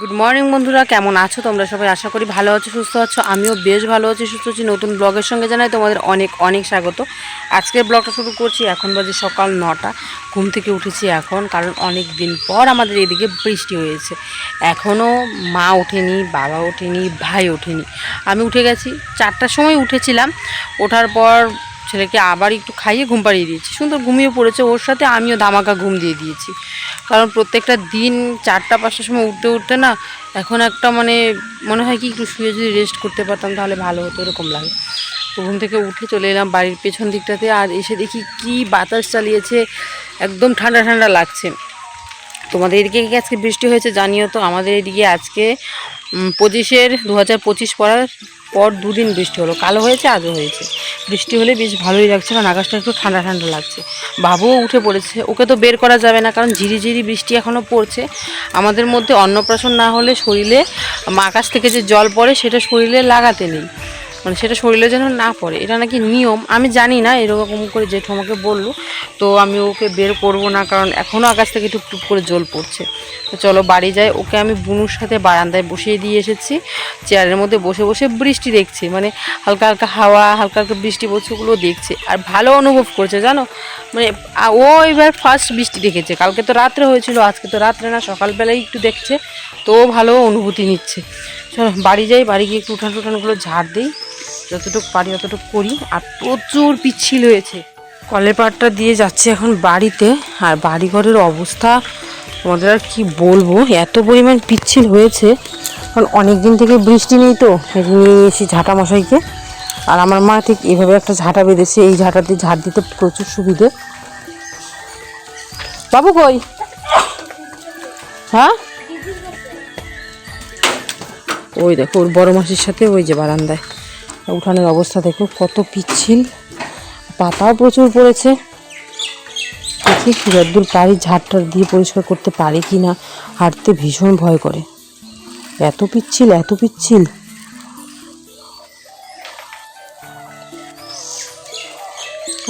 Good morning বন্ধুরা, কেমন আছো তোমরা সবাই? আশা করি ভালো আছো, সুস্থ আছো। আমিও বেশ ভালো আছি, সুস্থ আছি। নতুন ব্লগের সঙ্গে জানাই তোমাদের অনেক অনেক স্বাগত। আজকের ব্লগটা শুরু করছি। এখন বাজে সকাল 9টা। ঘুম থেকে উঠেছি এখন, কারণ অনেক দিন পর আমাদের এদিকে বৃষ্টি হয়েছে। এখনও মা ওঠেনি, বাবা ওঠেনি, ভাই ওঠেনি। আমি উঠে গেছি, 4টার সময় উঠেছিলাম। ওঠার পর ছেলেকে আবার একটু খাইয়ে ঘুম পাড়িয়ে দিয়েছি। সুন্দর ঘুমিয়ে পড়েছে, ওর সাথে আমিও ধামাকা ঘুম দিয়ে দিয়েছি। কারণ প্রত্যেকটা দিন 4টা-5টার সময় উঠতে উঠতে না এখন একটা মনে হয় কি একটু শুয়ে যদি রেস্ট করতে পারতাম তাহলে ভালো হতো, এরকম লাগে। তো ঘুম থেকে উঠে চলে এলাম বাড়ির পেছন দিকটাতে, আর এসে দেখি কি বাতাস চালিয়েছে, একদম ঠান্ডা ঠান্ডা লাগছে। তোমাদের এদিকে কি আজকে বৃষ্টি হয়েছে জানিও তো। আমাদের এদিকে আজকে 2025 পড়ার পর 2 দিন বৃষ্টি হলো। কালো হয়েছে, আজও হয়েছে। বৃষ্টি হলে বেশ ভালোই লাগছে, কারণ আকাশটা একটু ঠান্ডা ঠান্ডা লাগছে। বাবুও উঠে পড়েছে, ওকে তো বের করা যাবে না, কারণ ঝিরিঝিরি বৃষ্টি এখনও পড়ছে। আমাদের মধ্যে অন্নপ্রাশন না হলে শরীরে আকাশ থেকে যে জল পড়ে সেটা শরীরে লাগাতে নেই, সেটা শরীরে যেন না পড়ে, এটা নাকি নিয়ম। আমি জানি না, এরকম করে জেঠু আমাকে বললো। তো আমি ওকে বের করব না, কারণ এখনও আকাশ থেকে টুপটুপ করে জল পড়ছে। তো চলো বাড়ি যাই। ওকে আমি বুনুর সাথে বারান্দায় বসিয়ে দিয়ে এসেছি, চেয়ারের মধ্যে বসে বসে বৃষ্টি দেখছে, হালকা হালকা হাওয়া, হালকা হালকা বৃষ্টি পড়ছে, ওগুলো দেখছে আর ভালো অনুভব করছে জানো। ও এবার ফার্স্ট বৃষ্টি দেখেছে। কালকে তো রাত্রে হয়েছিল, আজকে তো রাত্রে না, সকালবেলায় একটু দেখছে। তো ভালো অনুভূতি নিচ্ছে। চলো বাড়ি যাই, বাড়ি গিয়ে একটু উঠান টুঠানগুলো ঝাড় দিই, যতটুকু পারি অতটুকু করি। আর প্রচুর পিচ্ছিল হয়েছে। কলের পাড়টা দিয়ে যাচ্ছে এখন বাড়িতে। আর বাড়িঘরের অবস্থা আমাদের আর কি বলবো, এত পরিমাণ পিচ্ছিল হয়েছে। কারণ অনেক দিন থেকে বৃষ্টি নেই, তো নিয়ে এসেছি ঝাঁটা মশাইকে। আর আমার মা ঠিক এভাবে একটা ঝাঁটা বেঁধেছে, এই ঝাঁটাতে ঝাড় দিতে প্রচুর সুবিধে। বাবু কই? হ্যাঁ, ওই দেখো ওর বড় মাসির সাথে ওই যে বারান্দায়। উঠানের অবস্থা দেখো কত পিচ্ছিল, পাতাও প্রচুর পড়েছে। দেখি যতদূর পারি ঝাড়টা দিয়ে পরিষ্কার করতে পারি কি না। হাঁটতে ভীষণ ভয় করে, এত পিচ্ছিল এত পিচ্ছিল।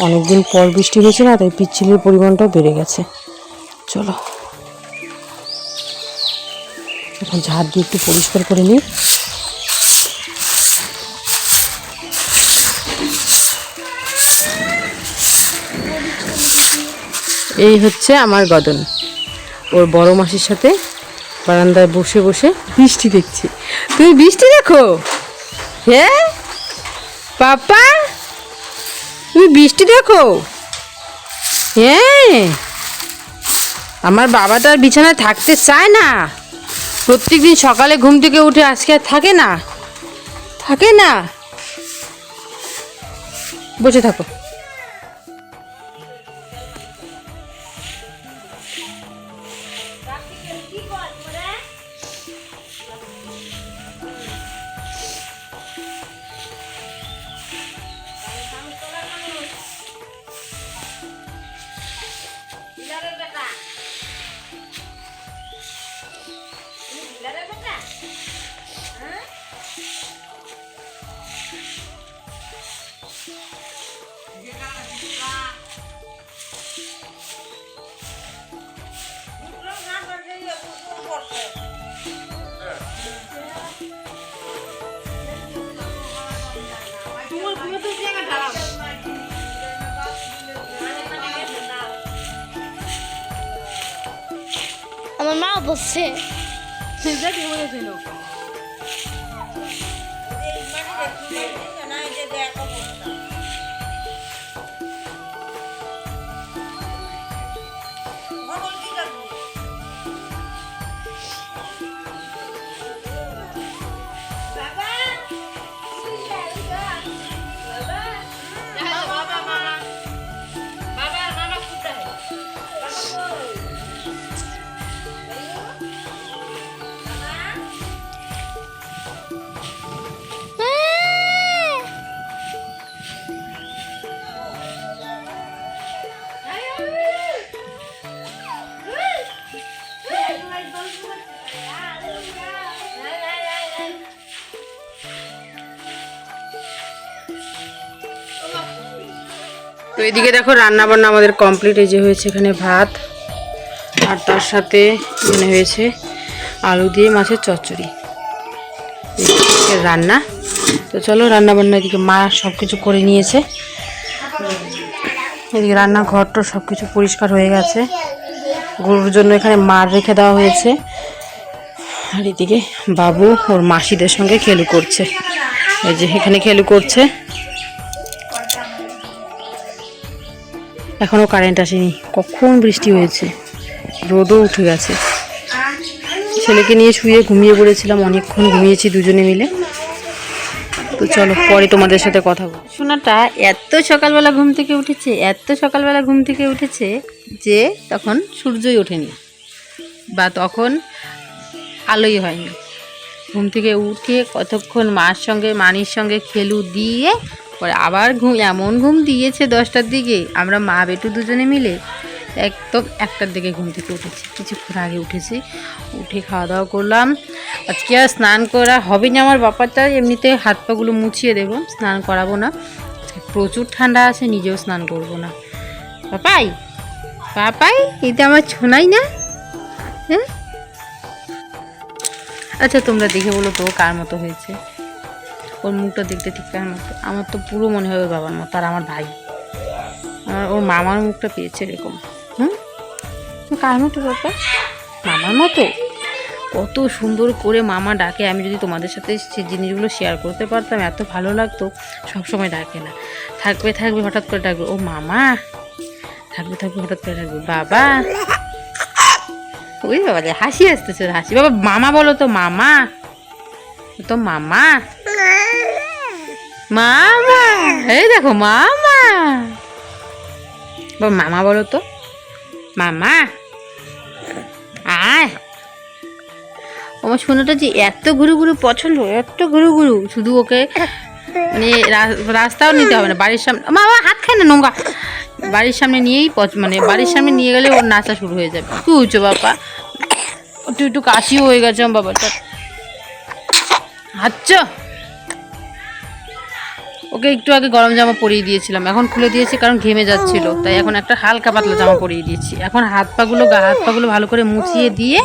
অনেকদিন পর বৃষ্টি হয়েছে না, তাই পিচ্ছিলের পরিমাণটাও বেড়ে গেছে। চলো এখন ঝাড় দিয়ে একটু পরিষ্কার করে নিই। এই হচ্ছে আমার গদন, ওর বড় মাসির সাথে বারান্দায় বসে বসে বৃষ্টি দেখছি। তুমি বৃষ্টি দেখো? হ্যাঁ পাপা, তুমি বৃষ্টি দেখো? হ্যাঁ, আমার বাবাটা আর বিছানায় থাকতে চায় না। প্রত্যেকদিন সকালে ঘুম থেকে উঠে আজকে আর থাকে না, থাকে না। বসে থাকো। আমার মা বসছে। তো এদিকে দেখো রান্না বান্না আমাদের কমপ্লিট। এই যে হয়েছে এখানে ভাত, আর তার সাথে এখানে হয়েছে আলু দিয়ে মাছের চচ্চড়ি, রান্না। তো চলো রান্না বান্না, এদিকে মা সব কিছু করে নিয়েছে। এদিকে রান্নাঘরটা সব কিছু পরিষ্কার হয়ে গেছে, গরুর জন্য এখানে মার রেখে দেওয়া হয়েছে। আর এদিকে বাবু ওর মাসিদের সঙ্গে খেলু করছে, এই যে এখানে খেলু করছে। এখনো কারেন্ট আসেনি, কখন বৃষ্টি হয়েছে, রোদও উঠে গেছে। ছেলেকে নিয়ে শুয়ে ঘুমিয়ে পড়েছিলাম, অনেকক্ষণ ঘুমিয়েছি দুজনে মিলে। তো চলো পরে তোমাদের সাথে কথা বল। সোনাটা এত সকালবেলা ঘুম থেকে উঠেছে, এত সকালবেলা ঘুম থেকে উঠেছে যে তখন সূর্যই ওঠেনি বা তখন আলোই হয়নি। ঘুম থেকে উঠে কতক্ষণ মার সঙ্গে মানির সঙ্গে খেলু দিয়ে পরে আবার এমন ঘুম দিয়েছে 10টার দিকে। আমরা মা বেটু দুজনে মিলে একদম 1টার দিকে ঘুম থেকে উঠেছি, কিছুক্ষণ আগে উঠেছি। উঠে খাওয়া দাওয়া করলাম। আজকে আর স্নান করা হবে না আমার ব্যাপারটা, এমনিতে হাত পাগুলো মুছিয়ে দেবো, স্নান করাবো না। প্রচুর ঠান্ডা আছে, নিজেও স্নান করবো না। পাপাই পাপাই এটা আমার ছোনাই না? হ্যাঁ, আচ্ছা তোমরা দেখে বলো তো কার মতো হয়েছে? ওর মুখটা দেখতে ঠিক কার মতো? আমার তো পুরো মনে হয় ওর বাবার মতো, আর আমার ভাই ওর মামার মুখটা পেয়েছে এরকম। কার মতো বাবা? মামার মতো। কত সুন্দর করে মামা ডাকে, আমি যদি তোমাদের সাথে সেই জিনিসগুলো শেয়ার করতে পারতাম এত ভালো লাগতো। সবসময় ডাকে না, থাকবে থাকবে হঠাৎ করে ডাকবে ও মামা, থাকবে থাকবে হঠাৎ করে ডাকবে বাবা। ওই বাবা রে হাসি আসতেছে, হাসি। বাবা মামা বলো তো, মামা তো, মামা মামা, এই দেখো মামা। বাবা মামা বলো তো, মামা আয়। আমার সোনাটা যে এত ঘুরু ঘুরু পছন্দ, এত ঘুরু ঘুরু, শুধু ওকে মানে রাস্তাও নিতে হবে না, বাড়ির সামনে। বাবা হাত খায় না, নোংরা। বাড়ির সামনে নিয়েই মানে বাড়ির সামনে নিয়ে গেলে ওর নাচা শুরু হয়ে যাবে। কি হয়েছে বাবা? একটু একটু কাশিও হয়ে গেছে আমার বাবাটা। আচ্ছা, ওকে একটু আগে গরম জামা পরিয়ে দিয়েছিলাম, এখন খুলে দিয়েছি কারণ ঘেমে যাচ্ছিল, তাই এখন একটা হালকা পাতলা জামা পরিয়ে দিয়েছি। এখন হাত পাগুলো ভালো করে মুছিয়ে দিয়ে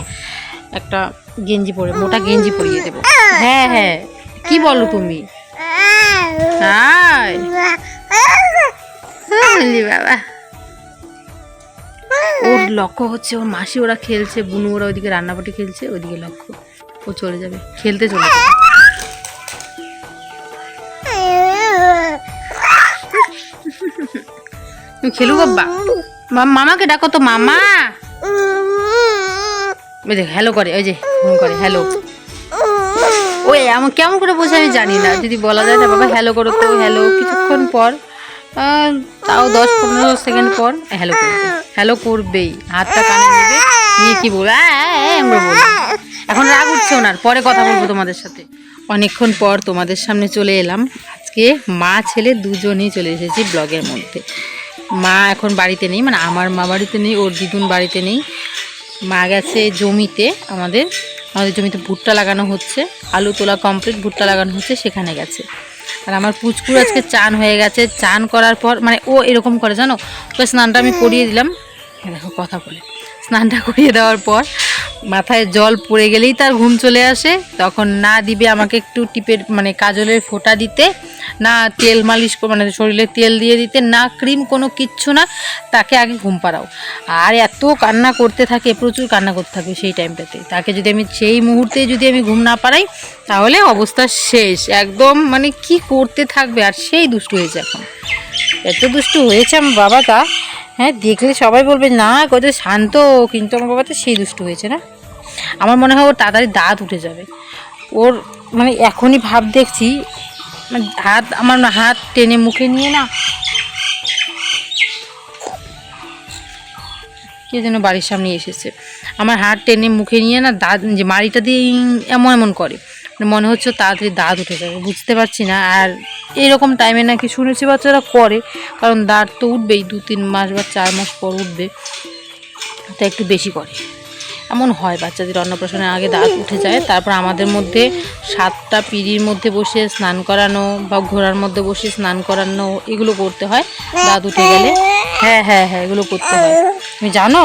একটা গেঞ্জি পরে, মোটা গেঞ্জি পরিয়ে দেবো। হ্যাঁ হ্যাঁ, কি বলো তুমি? বাবা ওর লক্ষ্য হচ্ছে ওর মাসি ওরা খেলছে, বুনু ওরা ওইদিকে রান্নাবাটি খেলছে, ওইদিকে লক্ষ্য। ও চলে যাবে, খেলতে চলে যাবে। খেলু বাবা, মামাকে ডাকো তো, মামা। ওই যে হ্যালো করে, ওই যে ফোন করে হ্যালো। ওই আমার কেমন করে বসে আমি জানি না, যদি বলা যায় না বাবা হ্যালো করো তো, হ্যালো। কিছুক্ষণ পর তাও 10-15 সেকেন্ড পর হ্যালো করবে, হ্যালো করবেই। হাতটা কানে নেবে, নিয়ে কি বলবো, আমরা বলবো। এখন রাগ উঠছে ওনার, পরে কথা বলবো তোমাদের সাথে। অনেকক্ষণ পর তোমাদের সামনে চলে এলাম। আজকে মা ছেলে দুজনেই চলে এসেছি ব্লগের মধ্যে। মা এখন বাড়িতে নেই, মানে আমার মা বাড়িতে নেই, ওর দিদুন বাড়িতে নেই। মা গেছে জমিতে, আমাদের জমিতে ভুট্টা লাগানো হচ্ছে, আলু তোলা কমপ্লিট, ভুট্টা লাগানো হচ্ছে, সেখানে গেছে। আর আমার পুচকুর আজকে চান হয়ে গেছে। চান করার পর মানে ও এরকম করে জানো, ওকে স্নানটা আমি করিয়ে দিলাম, দেখো কথা বলে, স্নানটা করিয়ে দেওয়ার পর মাথায় জল পড়ে গেলেই তার ঘুম চলে আসে। তখন না দিবে আমাকে একটু টিপের মানে কাজলের ফোঁটা দিতে, না তেল মালিশ মানে শরীরে তেল দিয়ে দিতে, না ক্রিম, কোনো কিচ্ছু না, তাকে আগে ঘুম পাড়াও। আর এত কান্না করতে থাকে, প্রচুর কান্না করতে থাকবে সেই টাইমটাতে। তাকে যদি আমি সেই মুহূর্তে যদি আমি ঘুম না পাড়াই তাহলে অবস্থা শেষ একদম, মানে কি করতে থাকবে। আর সেই দুষ্টু হয়েছে, এখন এত দুষ্টু হয়েছে আমার বাবাটা। হ্যাঁ, দেখলে সবাই বলবে না কত শান্ত, কিন্তু আমার বাবা তো সেই দুষ্টু হয়েছে না। আমার মনে হয় ওর তাড়াতাড়ি দাঁত উঠে যাবে। ওর মানে এখনই ভাব দেখছি, আমার হাত টেনে মুখে নিয়ে না, কে যেন বাড়ির সামনে এসেছে, আমার হাত টেনে মুখে নিয়ে না দাঁত যে মাড়িটা দিয়ে এমন এমন করে, মনে হচ্ছে তাড়াতাড়ি দাঁত উঠে যাবে, বুঝতে পারছি না। আর এরকম টাইমে নাকি শুনেছি বাচ্চারা করে, কারণ দাঁত তো উঠবেই, 2-3 মাস বা 4 মাস পর উঠবে, তা একটু বেশি করে। এমন হয় বাচ্চাদের অন্নপ্রাশনের আগে দাঁত উঠে যায়। তারপর আমাদের মধ্যে 7টা পিঁড়ির মধ্যে বসে স্নান করানো বা ঘোড়ার মধ্যে বসে স্নান করানো, এগুলো করতে হয় দাঁত উঠে গেলে। হ্যাঁ হ্যাঁ হ্যাঁ, এগুলো করতে হয়, তুমি জানো?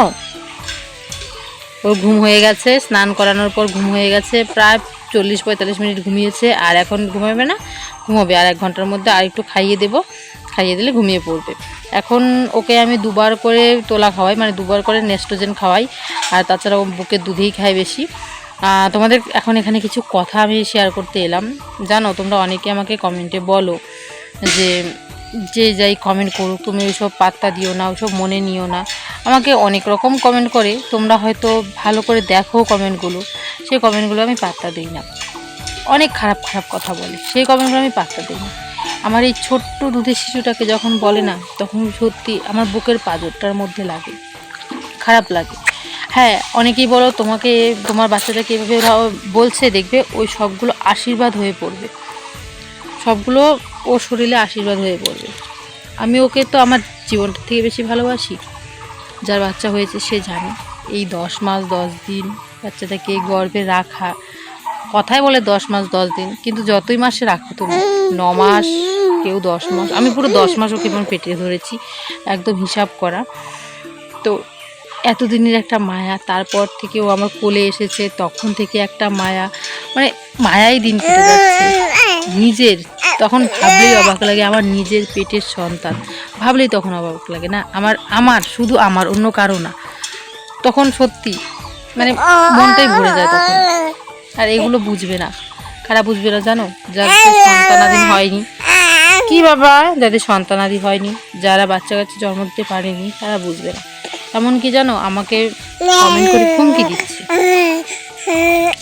ওর ঘুম হয়ে গেছে, স্নান করানোর পর ঘুম হয়ে গেছে, প্রায় 40-45 মিনিট ঘুমিয়েছে। আর এখন ঘুমাবে না, ঘুমাবে আর 1 ঘন্টার মধ্যে। আর একটু খাইয়ে দেবো, খাইয়ে দিলে ঘুমিয়ে পড়বে। এখন ওকে আমি 2বার করে তোলা খাওয়াই, মানে 2বার করে নেস্টোজেন খাওয়াই। আর তাছাড়া ও বুকের দুধেই খায় বেশি। তোমাদের এখন এখানে কিছু কথা আমি শেয়ার করতে এলাম। জানো, তোমরা অনেকে আমাকে কমেন্টে বলো যে যাই কমেন্ট করুক, তুমি ওইসব পাত্তা দিও না, ওইসব মনে নিও না। আমাকে অনেক রকম কমেন্ট করে, তোমরা হয়তো ভালো করে দেখো কমেন্টগুলো, সেই কমেন্টগুলো আমি পাত্তা দিই না। অনেক খারাপ খারাপ কথা বলে, সেই কমেন্টগুলো আমি পাত্তা দিই না। আমার এই ছোট্ট দুধের শিশুটাকে যখন বলে না, তখন সত্যি আমার বুকের পাঁজরটার মধ্যে লাগে, খারাপ লাগে। হ্যাঁ, অনেকেই বলো তোমাকে, তোমার বাচ্চাটাকে এভাবে বলছে, দেখবে ওই সবগুলো আশীর্বাদ হয়ে পড়বে, সবগুলো ও শরীরে আশীর্বাদ হয়ে পড়বে। আমি ওকে তো আমার জীবনটা থেকে বেশি ভালোবাসি। যার বাচ্চা হয়েছে সে জানে, এই 10 মাস 10 দিন বাচ্চাটাকে গর্ভে রাখা, কথায় বলে 10 মাস 10 দিন, কিন্তু যতই মাসে রাখো তুমি, 9 মাস, কেউ 10 মাস, আমি পুরো 10 মাস ওকে আমার পেটে ধরেছি, একদম হিসাব করা। তো এতদিনের একটা মায়া, তারপর থেকে ও আমার কোলে এসেছে, তখন থেকে একটা মায়া, মানে মায়াই দিন কেটে যাচ্ছে নিজের। তখন ভাবলেই অবাক লাগে, আমার নিজের পেটের সন্তান ভাবলেই তখন অবাক লাগে না, আমার শুধু আমার, অন্য কারো না। তখন সত্যি মানে মনটাই ভরে যায় তখন। আর এগুলো বুঝবে না, কারা বুঝবে না জানো? যাদের সন্তানাদি হয়নি, কি বাবা, যাদের সন্তানাদি হয়নি, যারা বাচ্চা কাচ্চা জন্ম দিতে পারেনি, তারা বুঝবে না। এমনকি জানো, আমাকে কমেন্ট করে হুমকি দিচ্ছে।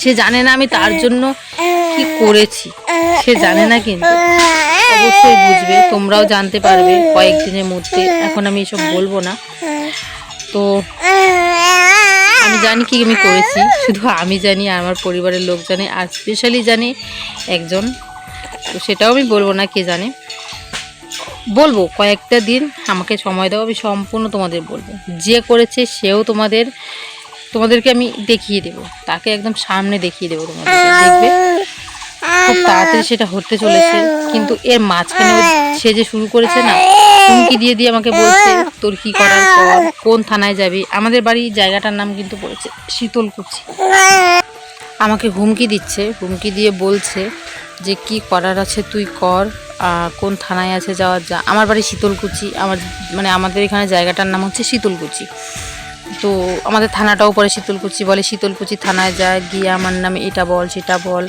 সে জানে না আমি তার জন্য কি করেছি, সে জানে না, কিন্তু অবশ্যই বুঝবে, তোমরাও জানতে পারবে কয়েকদিনের মধ্যে। এখন আমি এসব বলবো না। তো আমি জানি কি আমি করেছি, শুধু আমি জানি, আর আমার পরিবারের লোক জানে, আর স্পেশালি জানে একজন, তো সেটাও আমি বলবো না, কে জানে। বলবো কয়েকটা দিন আমাকে সময় দাও, আমি সম্পূর্ণ তোমাদের বলবো। যে করেছে সেও তোমাদেরকে আমি দেখিয়ে দেবো, তাকে একদম সামনে দেখিয়ে দেবো, তোমাদেরকে দেখবে খুব তাড়াতাড়ি সেটা হতে চলেছে। কিন্তু এর মাঝখানে সে যে শুরু করেছে না, হুমকি দিয়ে দিয়ে আমাকে বলছে তোর কি করার পর, কোন থানায় যাবি। আমাদের বাড়ির জায়গাটার নাম কিন্তু পড়েছে শীতলকুচি। আমাকে হুমকি দিচ্ছে, হুমকি দিয়ে বলছে যে কি করার আছে তুই কর, কোন থানায় আছে যাওয়ার যা। আমার বাড়ি শীতলকুচি, আমাদের এখানে জায়গাটার নাম হচ্ছে শীতলকুচি। তো আমাদের থানাটাও পরে শীতলকুচি বলে। শীতলকুচি থানায় যায়, গিয়ে আমার নামে এটা বল সেটা বল,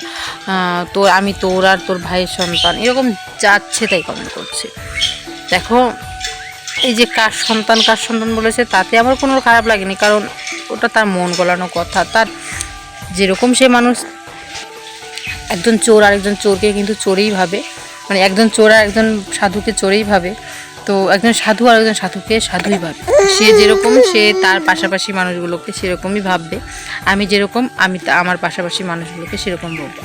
আমি তোর আর তোর ভাইয়ের সন্তান, এরকম যাচ্ছে তাই কমেন্ট করছে। দেখো, এই যে কার সন্তান বলেছে, তাতে আমার কোনো খারাপ লাগেনি, কারণ ওটা তার মন গলানো কথা। তার যেরকম সে মানুষ, একজন চোর আর একজন চোরকে কিন্তু চোরেই ভাবে, মানে একজন চোর আর একজন সাধুকে চোরেই ভাবে, তো একজন সাধু আর একজন সাধুকে সাধুই ভাবে। সে যেরকম, সে তার পাশাপাশি মানুষগুলোকে সেরকমই ভাববে। আমি যেরকম, আমি আমার পাশাপাশি মানুষগুলোকে সেরকম বলবো।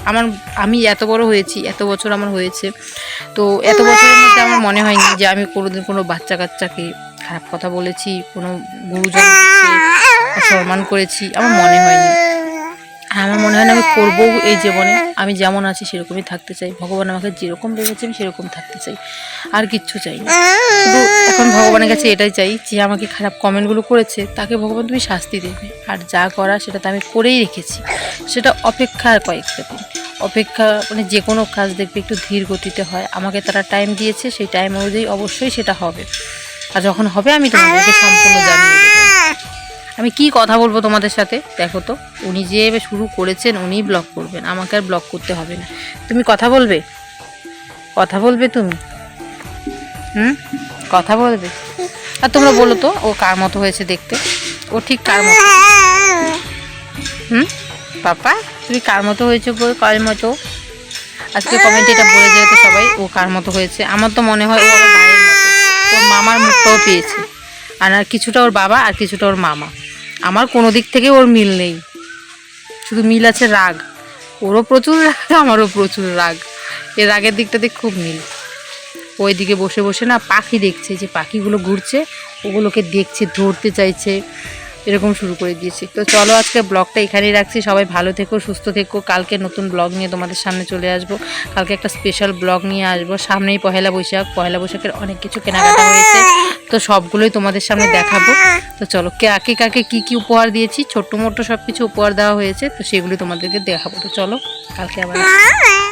আমি এত বড় হয়েছি, এত বছর আমার হয়েছে, তো এত বছরের মধ্যে আমার মনে হয়নি যে আমি কোনোদিন কোনো বাচ্চা কাচ্চাকে খারাপ কথা বলেছি, কোনো গুরুজনকে অসম্মান করেছি, আমার মনে হয়নি। আমার মনে হয় না আমি করবো এই জীবনে। আমি যেমন আছি সেরকমই থাকতে চাই। ভগবান আমাকে যেরকম ভেবেছে আমি সেরকম থাকতে চাই, আর কিচ্ছু চাই না। শুধু এখন ভগবানের কাছে এটাই চাই, যে আমাকে খারাপ কমেন্টগুলো করেছে তাকে ভগবান তুমি শাস্তি দেবে। আর যা করা সেটা তো আমি করেই রেখেছি, সেটা অপেক্ষা। আর কয়েকটা দিন অপেক্ষা, মানে যে কোনো কাজ দেখবে একটু ধীর গতিতে হয়। আমাকে তারা টাইম দিয়েছে, সেই টাইম অনুযায়ী অবশ্যই সেটা হবে। আর যখন হবে আমি তোমাদেরকে সম্পূর্ণ জানিয়ে দেবো। আমি কি কথা বলবো তোমাদের সাথে, দেখো তো, উনি যে শুরু করেছেন উনিই ব্লক করবেন, আমাকে আর ব্লক করতে হবে না। তুমি কথা বলবে, কথা বলবে তুমি, কথা বলবে। আর তোমরা বলো তো, ও কার মতো হয়েছে দেখতে? ও ঠিক কার মতো? পাপা, তুমি কার মতো হয়েছে গো? কার মতো? আজকে কমেন্টে এটা বলে যায় তো সবাই, ও কার মতো হয়েছে। আমার তো মনে হয় ও আমার ভাইয়ের মতো। ওর মামার মুখটাও পেয়েছে, আর কিছুটা ওর বাবা আর কিছুটা ওর মামা। আমার কোনো দিক থেকে ওর মিল নেই, শুধু মিল আছে রাগ। ওরও প্রচুর রাগ, আমারও প্রচুর রাগ। এই রাগের দিকটাতে খুব মিল। ওই দিকে বসে বসে না পাখি দেখছে, যে পাখিগুলো ঘুরছে ওগুলোকে দেখছে, ধরতে চাইছে। এরকম শুরু করে দিয়েছি। তো চলো আজকে ব্লগটা এখানেই রাখছি। সবাই ভালো থেকো, সুস্থ থেকো। কালকে নতুন ব্লগ নিয়ে তোমাদের সামনে চলে আসবো। কালকে একটা স্পেশাল ব্লগ নিয়ে আসবো। সামনেই পহেলা বৈশাখ, পহেলা বৈশাখের অনেক কিছু কেনাকাটা হয়েছে, তো সবগুলোই তোমাদের সামনে দেখাবো। তো চলো কাকে কাকে কি কি উপহার দিয়েছি, ছোট্ট মোটো সব কিছু উপহার দেওয়া হয়েছে, তো সেগুলি তোমাদেরকে দেখাবো। তো চলো কালকে আবার আসবো।